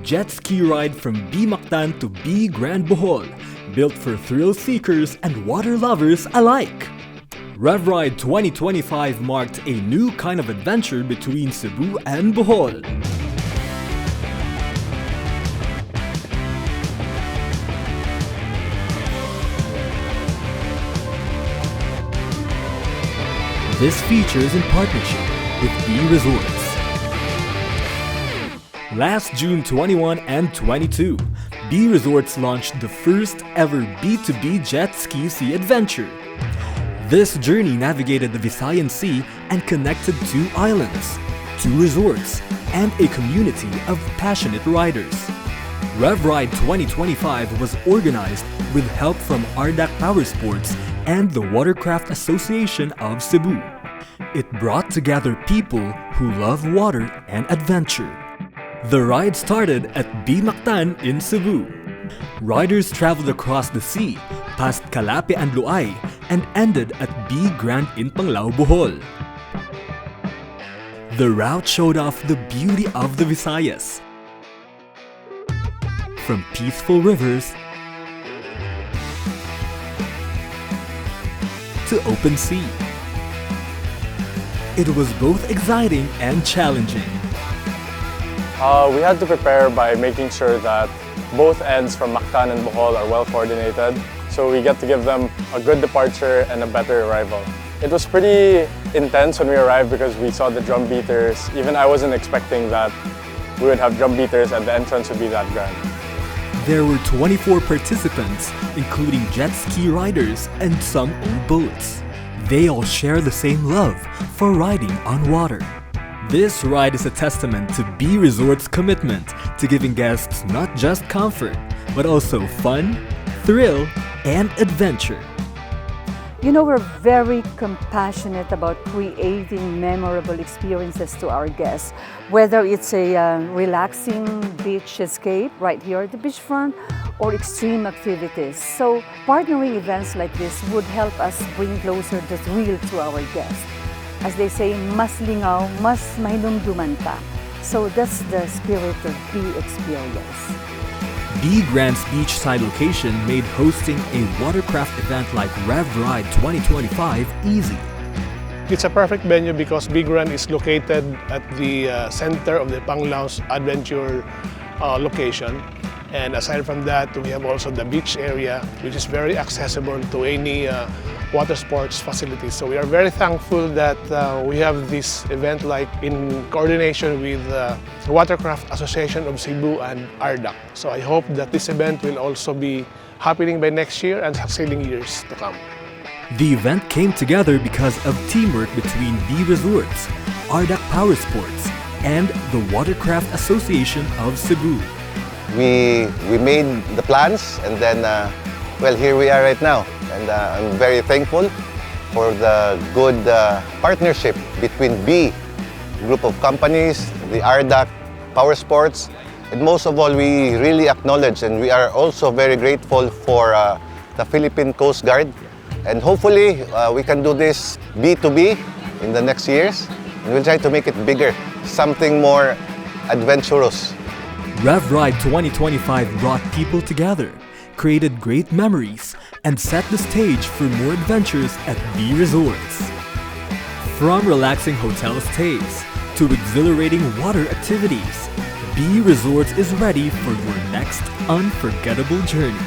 jet ski ride from BE Mactan to BE Grand Bohol, built for thrill seekers and water lovers alike. REVRIDE 2025 marked a new kind of adventure between Cebu and Bohol. This feature is in partnership with BE Resorts. Last June 21 and 22, BE Resorts launched the first ever B2B jet ski sea adventure. This journey navigated the Visayan Sea and connected 2 islands, 2 resorts, and a community of passionate riders. REVRIDE 2025 was organized with help from RDAK Powersports and the Watercraft Association of Cebu. It brought together people who love water and adventure. The ride started at BE Mactan in Cebu. Riders traveled across the sea, past Calape and Luay, and ended at BE Grand in Panglao, Bohol. The route showed off the beauty of the Visayas. From peaceful rivers to open sea. It was both exciting and challenging. We had to prepare by making sure that both ends from Mactan and Bohol are well coordinated, so we get to give them a good departure and a better arrival. It was pretty intense when we arrived because we saw the drum beaters. Even I wasn't expecting that we would have drum beaters and the entrance would be that grand. There were 24 participants, including jet ski riders and some own boats. They all share the same love for riding on water. This ride is a testament to BE Resort's commitment to giving guests not just comfort, but also fun, thrill, and adventure. You know, we're very compassionate about creating memorable experiences to our guests, whether it's a relaxing beach escape right here at the beachfront or extreme activities. So partnering events like this would help us bring closer the thrill to our guests. As they say, mas lingaw, mas mahinumduman ka. So that's the spirit of BE Experience. BE Grand's beachside location made hosting a watercraft event like REVRIDE 2025 easy. It's a perfect venue because BE Grand is located at the center of the Panglao's adventure location. And aside from that, we have also the beach area, which is very accessible to any water sports facilities. So we are very thankful that we have this event like in coordination with the Watercraft Association of Cebu and RDAK. So I hope that this event will also be happening by next year and succeeding years to come. The event came together because of teamwork between BE Resorts, RDAK Powersports, and the Watercraft Association of Cebu. We made the plans and then, well, here we are right now. And I'm very thankful for the good partnership between BE, group of companies, the RDAK Powersports, and most of all, we really acknowledge and we are also very grateful for the Philippine Coast Guard. And hopefully, we can do this B2B in the next years. And we'll try to make it bigger, something more adventurous. REVRIDE 2025 brought people together, created great memories, and set the stage for more adventures at BE Resorts. From relaxing hotel stays to exhilarating water activities, BE Resorts is ready for your next unforgettable journey.